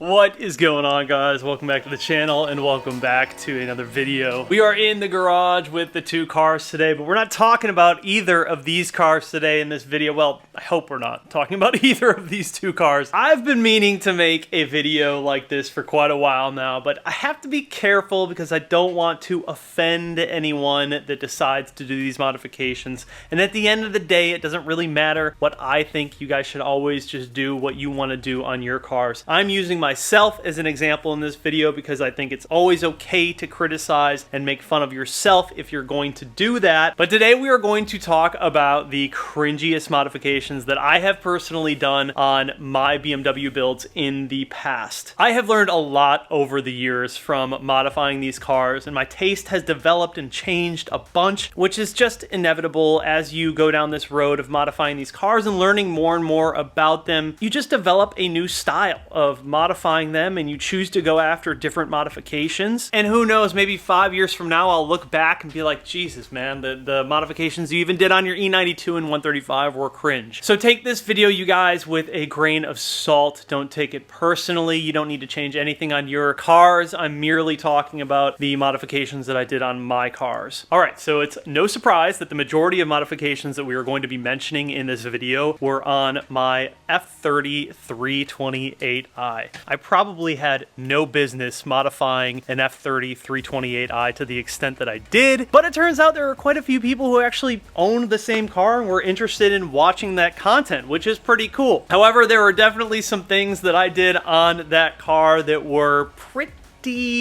What is going on, guys? Welcome back to the channel and welcome back to another video. We are in the garage with the two cars today, but we're not talking about either of these cars today in this video. Well, I hope we're not talking about either of these two cars. I've been meaning to make a video like this for quite a while now, but I have to be careful because I don't want to offend anyone that decides to do these modifications. And at the end of the day, it doesn't really matter what I think. You guys should always just do what you want to do on your cars. I'm using myself as an example in this video because I think it's always okay to criticize and make fun of yourself if you're going to do that. But today we are going to talk about the cringiest modifications that I have personally done on my BMW builds in the past. I have learned a lot over the years from modifying these cars, and my taste has developed and changed a bunch, which is just inevitable as you go down this road of modifying these cars and learning more and more about them. You just develop a new style of modifying them, and you choose to go after different modifications. And who knows, maybe 5 years from now I'll look back and be like, Jesus man, the modifications you even did on your E92 and 135 were cringe. So take this video, you guys, with a grain of salt. Don't take it personally. You don't need to change anything on your cars. I'm merely talking about the modifications that I did on my cars. Alright, so it's no surprise that the majority of modifications that we are going to be mentioning in this video were on my F30 328i. I probably had no business modifying an F30 328i to the extent that I did, but it turns out there are quite a few people who actually owned the same car and were interested in watching that content, which is pretty cool. However, there were definitely some things that I did on that car that were pretty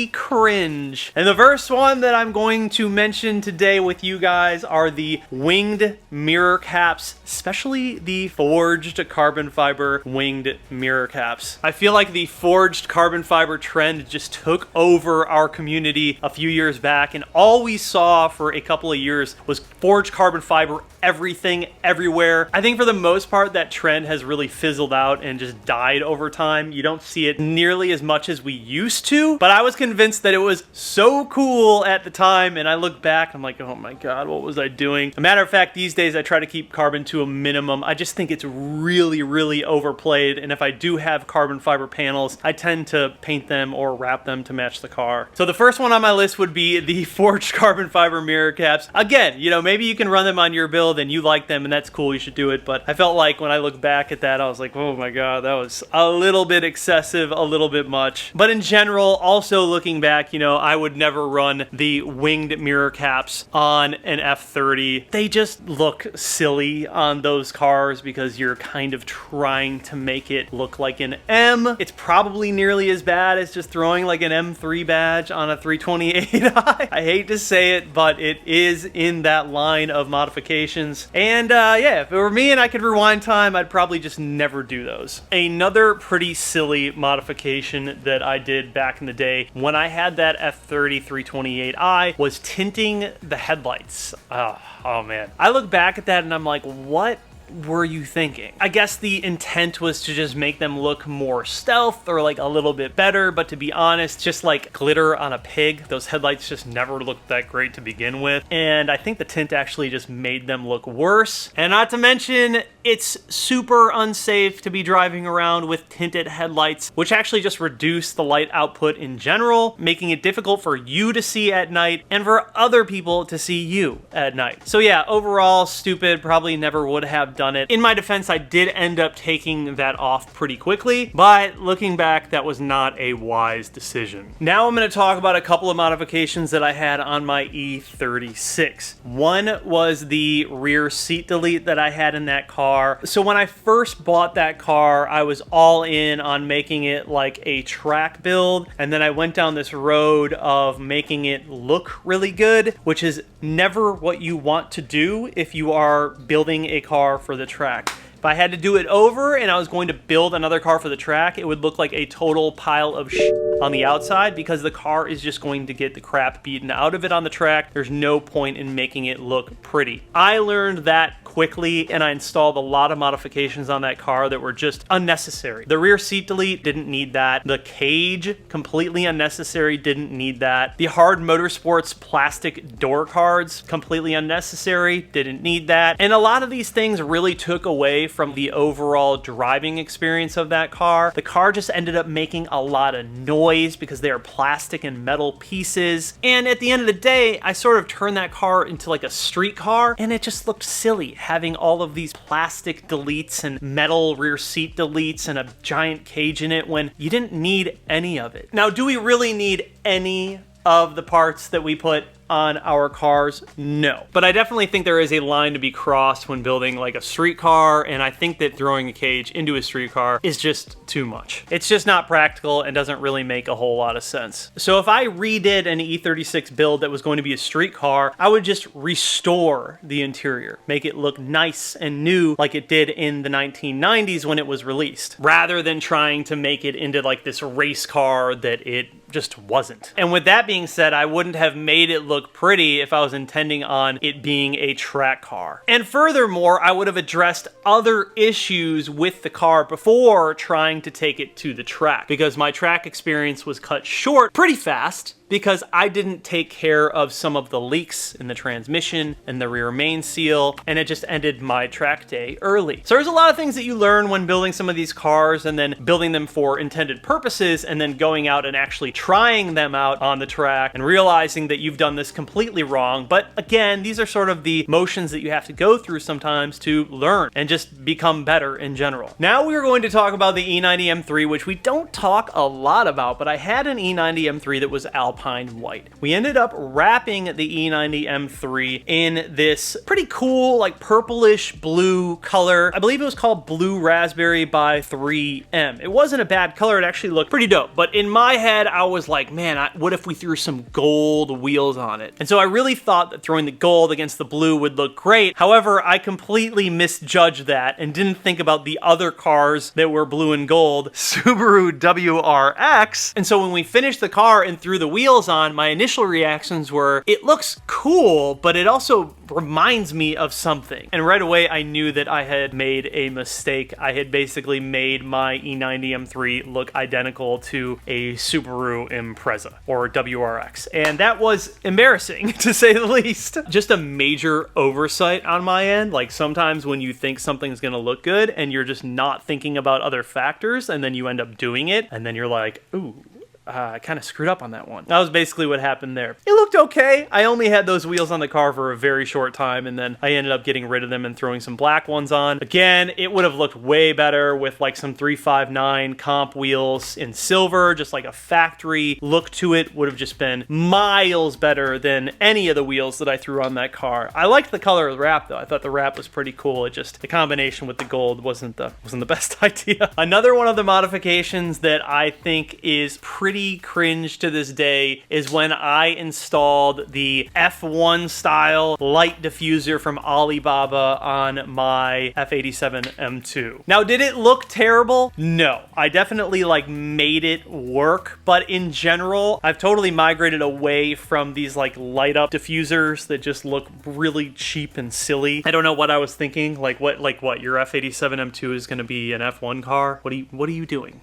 cringe. And the first one that I'm going to mention today with you guys are the winged mirror caps, especially the forged carbon fiber winged mirror caps. I feel like the forged carbon fiber trend just took over our community a few years back, and all we saw for a couple of years was forged carbon fiber everything, everywhere. I think for the most part that trend has really fizzled out and just died over time. You don't see it nearly as much as we used to, but I was convinced that it was so cool at the time, and I look back, I'm like, oh my god, what was I doing? A matter of fact, these days I try to keep carbon to a minimum. I just think it's really overplayed, and if I do have carbon fiber panels, I tend to paint them or wrap them to match the car. So the first one on my list would be the forged carbon fiber mirror caps. Again, you know, maybe you can run them on your build and you like them and that's cool, you should do it, but I felt like when I look back at that, I was like, oh my god, that was a little bit excessive, a little bit much. But in general, also looking back, you know, I would never run the winged mirror caps on an F30. They just look silly on those cars because you're kind of trying to make it look like an M. It's probably nearly as bad as just throwing like an M3 badge on a 328i. I hate to say it, but it is in that line of modifications. And yeah, if it were me and I could rewind time, I'd probably just never do those. Another pretty silly modification that I did back in the day when I had that F30 328i was tinting the headlights. Oh man. I look back at that and I'm like, what were you thinking? I guess the intent was to just make them look more stealth or like a little bit better, but to be honest, just like glitter on a pig, those headlights just never looked that great to begin with, and I think the tint actually just made them look worse. And not to mention, it's super unsafe to be driving around with tinted headlights, which actually just reduce the light output in general, making it difficult for you to see at night and for other people to see you at night. So yeah, overall stupid, probably never would have done it. In my defense, I did end up taking that off pretty quickly, but looking back, that was not a wise decision. Now I'm going to talk about a couple of modifications that I had on my E36. One was the rear seat delete that I had in that car. So when I first bought that car, I was all in on making it like a track build, and then I went down this road of making it look really good, which is never what you want to do if you are building a car for the track. If I had to do it over and I was going to build another car for the track, it would look like a total pile of shit. on the outside because the car is just going to get the crap beaten out of it on the track. There's no point in making it look pretty. I learned that quickly, and I installed a lot of modifications on that car that were just unnecessary. The rear seat delete, didn't need that. The cage, completely unnecessary, didn't need that. The Hard Motorsports plastic door cards, completely unnecessary, didn't need that. And a lot of these things really took away from the overall driving experience of that car. The car just ended up making a lot of noise because they are plastic and metal pieces. And at the end of the day, I sort of turned that car into like a street car, and it just looked silly having all of these plastic deletes and metal rear seat deletes and a giant cage in it when you didn't need any of it. Now, do we really need any of the parts that we put on our cars? No. But I definitely think there is a line to be crossed when building like a street car, and I think that throwing a cage into a street car is just too much. It's just not practical and doesn't really make a whole lot of sense. So if I redid an E36 build that was going to be a street car, I would just restore the interior, make it look nice and new like it did in the 1990s when it was released, rather than trying to make it into like this race car that it just wasn't. And with that being said, I wouldn't have made it look pretty if I was intending on it being a track car. And furthermore, I would have addressed other issues with the car before trying to take it to the track, because my track experience was cut short pretty fast because I didn't take care of some of the leaks in the transmission and the rear main seal, and it just ended my track day early. So there's a lot of things that you learn when building some of these cars and then building them for intended purposes and then going out and actually trying them out on the track and realizing that you've done this completely wrong. But again, these are sort of the motions that you have to go through sometimes to learn and just become better in general. Now we're going to talk about the E90 M3, which we don't talk a lot about, but I had an E90 M3 that was Alpine white. We ended up wrapping the E90 M3 in this pretty cool, like purplish blue color. I believe it was called Blue Raspberry by 3M. It wasn't a bad color. It actually looked pretty dope. But in my head, I was like, man, what if we threw some gold wheels on it? And so I really thought that throwing the gold against the blue would look great. However, I completely misjudged that and didn't think about the other cars that were blue and gold, Subaru WRX. And so when we finished the car and threw the wheels on, my initial reactions were, it looks cool, but it also reminds me of something. And right away, I knew that I had made a mistake. I had basically made my E90 M3 look identical to a Subaru Impreza or WRX. And that was embarrassing, to say the least. Just a major oversight on my end. Like sometimes when you think something's gonna look good and you're just not thinking about other factors, and then you end up doing it, and then you're like, ooh, I kind of screwed up on that one. That was basically what happened there. It looked okay. I only had those wheels on the car for a very short time, and then I ended up getting rid of them and throwing some black ones on. Again, it would have looked way better with like some 359 comp wheels in silver, just like a factory look to it. Would have just been miles better than any of the wheels that I threw on that car. I liked the color of the wrap though. I thought the wrap was pretty cool. It just, the combination with the gold wasn't the best idea. Another one of the modifications that I think is pretty cringe to this day is when I installed the F1 style light diffuser from Alibaba on my F87 M2. Now, did it look terrible? No. I definitely like made it work, but in general, I've totally migrated away from these like light up diffusers that just look really cheap and silly. I don't know what I was thinking. Like what your F87 M2 is going to be an F1 car? What are you doing?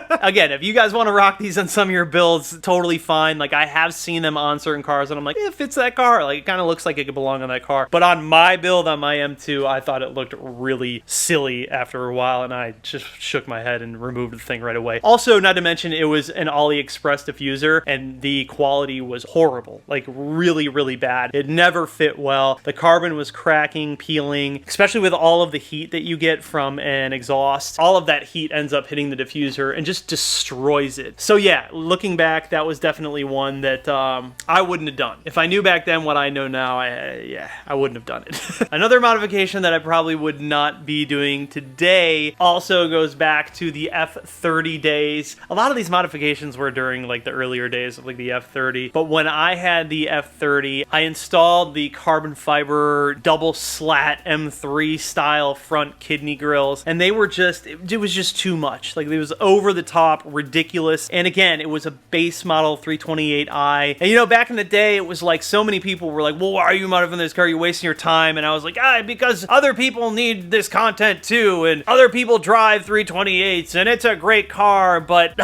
Again, if you guys want to rock these on some of your builds, totally fine. Like I have seen them on certain cars and I'm like, it fits that car. Like it kind of looks like it could belong on that car. But on my build, on my M2, I thought it looked really silly after a while, and I just shook my head and removed the thing right away. Also, not to mention, it was an AliExpress diffuser and the quality was horrible. Like really, really bad. It never fit well. The carbon was cracking, peeling, especially with all of the heat that you get from an exhaust. All of that heat ends up hitting the diffuser and just destroys it. So yeah, looking back, that was definitely one that I wouldn't have done. If I knew back then what I know now, I wouldn't have done it. Another modification that I probably would not be doing today also goes back to the F30 Days. A lot of these modifications were during like the earlier days of like the F30, but when I had the F30, I installed the carbon fiber double slat M3 style front kidney grills, and they were just, it was just too much. Like it was over the top, ridiculous. And again, again, it was a base model 328i. And you know, back in the day, it was like so many people were like, well, why are you modifying this car? You're wasting your time. And I was like, because other people need this content too. And other people drive 328s and it's a great car. But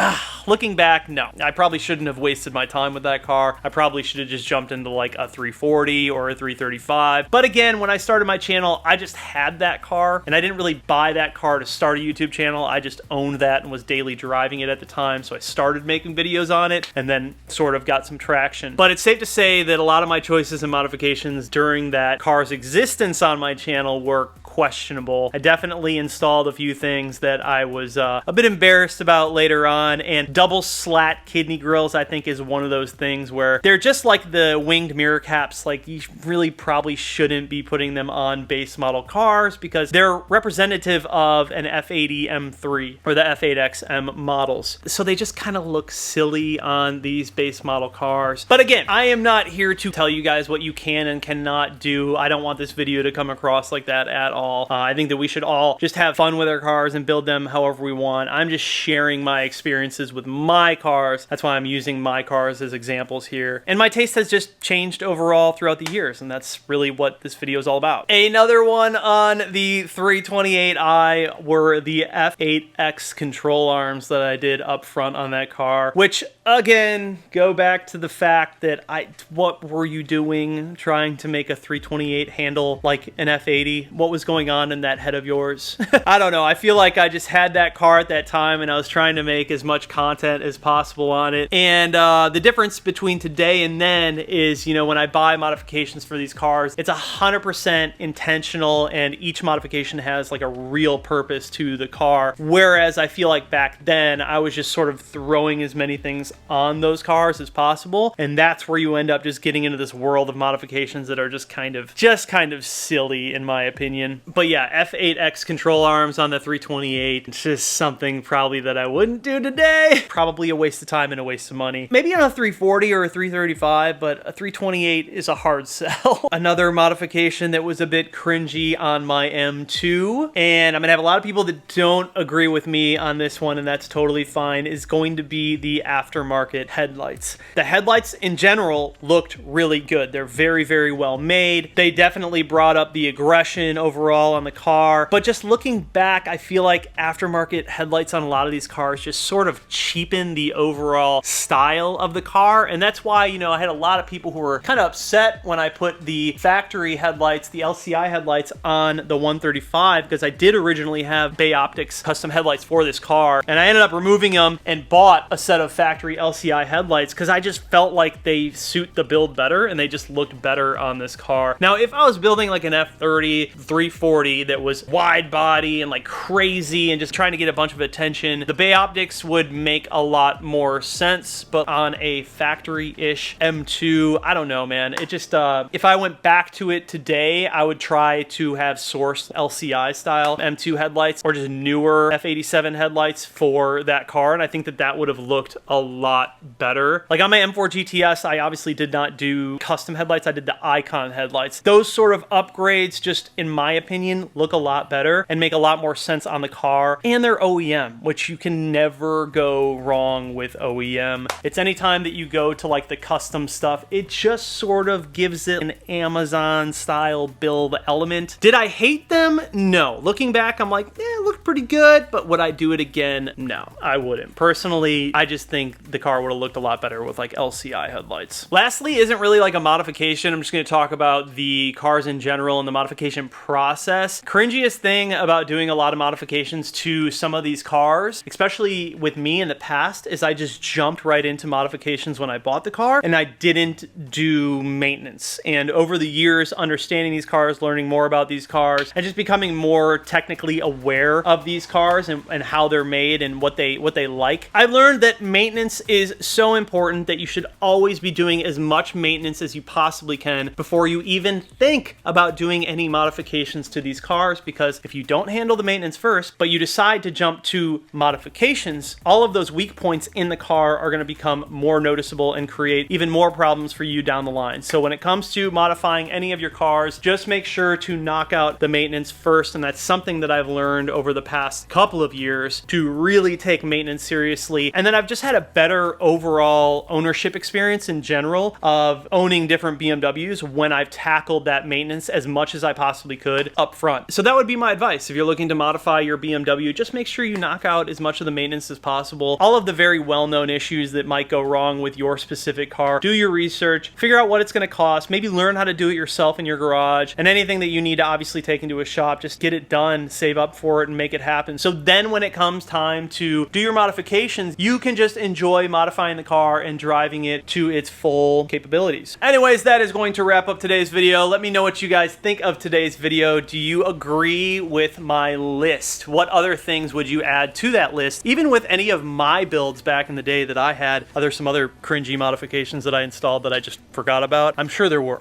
looking back, no, I probably shouldn't have wasted my time with that car. I probably should have just jumped into like a 340 or a 335. But again, when I started my channel, I just had that car and I didn't really buy that car to start a YouTube channel. I just owned that and was daily driving it at the time. So I started making videos on it and then sort of got some traction. But it's safe to say that a lot of my choices and modifications during that car's existence on my channel were questionable. I definitely installed a few things that I was a bit embarrassed about later on, and double slat kidney grills I think is one of those things where they're just like the winged mirror caps. Like, you really probably shouldn't be putting them on base model cars because they're representative of an F80 M3 or the F8XM models. So they just kind of look silly on these base model cars. But again, I am not here to tell you guys what you can and cannot do. I don't want this video to come across like that at all. I think that we should all just have fun with our cars and build them however we want. I'm just sharing my experiences with my cars. That's why I'm using my cars as examples here. And my taste has just changed overall throughout the years, and that's really what this video is all about. Another one on the 328i were the F8X control arms that I did up front on that car, which again, go back to the fact that what were you doing trying to make a 328 handle like an F80? What was going on in that head of yours? I don't know. I feel like I just had that car at that time and I was trying to make as much content as possible on it. And the difference between today and then is, you know, when I buy modifications for these cars, it's 100% intentional and each modification has like a real purpose to the car. Whereas I feel like back then I was just sort of throwing as many things on those cars as possible. And that's where you end up just getting into this world of modifications that are just kind of silly in my opinion. But yeah, F8X control arms on the 328. It's just something probably that I wouldn't do today. Probably a waste of time and a waste of money. Maybe on a 340 or a 335, but a 328 is a hard sell. Another modification that was a bit cringy on my M2, and I'm gonna have a lot of people that don't agree with me on this one, and that's totally fine, is going to be the aftermarket headlights. The headlights in general looked really good. They're very, very well made. They definitely brought up the aggression overall on the car, but just looking back, I feel like aftermarket headlights on a lot of these cars just sort of cheapen the overall style of the car. And that's why, you know, I had a lot of people who were kind of upset when I put the factory headlights, the LCI headlights on the 135, because I did originally have Bay Optics custom headlights for this car, and I ended up removing them and bought a set of factory LCI headlights because I just felt like they suit the build better and they just looked better on this car. Now, if I was building like an F30 340 that was wide body and like crazy and just trying to get a bunch of attention, the Bay Optics would make a lot more sense. But on a factory-ish M2, I don't know, man. It just, if I went back to it today, I would try to have sourced LCI style M2 headlights or just newer F87 headlights for that car. And I think that that would have looked a lot better. Like on my M4 GTS, I obviously did not do custom headlights. I did the Icon headlights. Those sort of upgrades, just in my opinion, look a lot better and make a lot more sense on the car. And they're OEM, which you can never go wrong with OEM. It's anytime that you go to like the custom stuff, it just sort of gives it an Amazon style build element. Did I hate them? No. Looking back, I'm like, yeah, it looked pretty good, but would I do it again? No, I wouldn't. Personally, I just think the car would have looked a lot better with like LCI headlights. Lastly, isn't really like a modification. I'm just going to talk about the cars in general and the modification process. Cringiest thing about doing a lot of modifications to some of these cars, especially with me in the past, is I just jumped right into modifications when I bought the car and I didn't do maintenance. And over the years, understanding these cars, learning more about these cars, and just becoming more technically aware of these cars and how they're made and what they like, I learned that maintenance is so important that you should always be doing as much maintenance as you possibly can before you even think about doing any modifications to these cars, because if you don't handle the maintenance first, but you decide to jump to modifications, all of those those weak points in the car are going to become more noticeable and create even more problems for you down the line. So when it comes to modifying any of your cars, just make sure to knock out the maintenance first, and that's something that I've learned over the past couple of years, to really take maintenance seriously. And then I've just had a better overall ownership experience in general of owning different BMWs when I've tackled that maintenance as much as I possibly could up front. So that would be my advice. If you're looking to modify your BMW, just make sure you knock out as much of the maintenance as possible. All of the very well-known issues that might go wrong with your specific car. Do your research, figure out what it's going to cost, maybe learn how to do it yourself in your garage, and anything that you need to obviously take into a shop, just get it done, save up for it, and make it happen. So then when it comes time to do your modifications, you can just enjoy modifying the car and driving it to its full capabilities. Anyways, that is going to wrap up today's video. Let me know what you guys think of today's video. Do you agree with my list? What other things would you add to that list? Even with any of my builds back in the day that I had, are there some other cringy modifications that I installed that I just forgot about? I'm sure there were.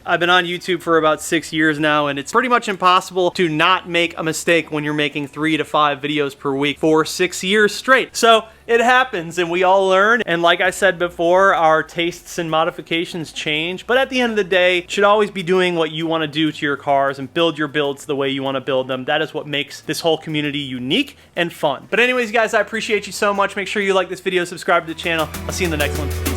I've been on YouTube for about 6 years now, and it's pretty much impossible to not make a mistake when you're making 3 to 5 videos per week for 6 years straight. So it happens, and we all learn. And like I said before, our tastes and modifications change. But at the end of the day, you should always be doing what you want to do to your cars and build your builds the way you want to build them. That is what makes this whole community unique and fun. But anyways, guys, I appreciate you so much. Make sure you like this video, subscribe to the channel. I'll see you in the next one.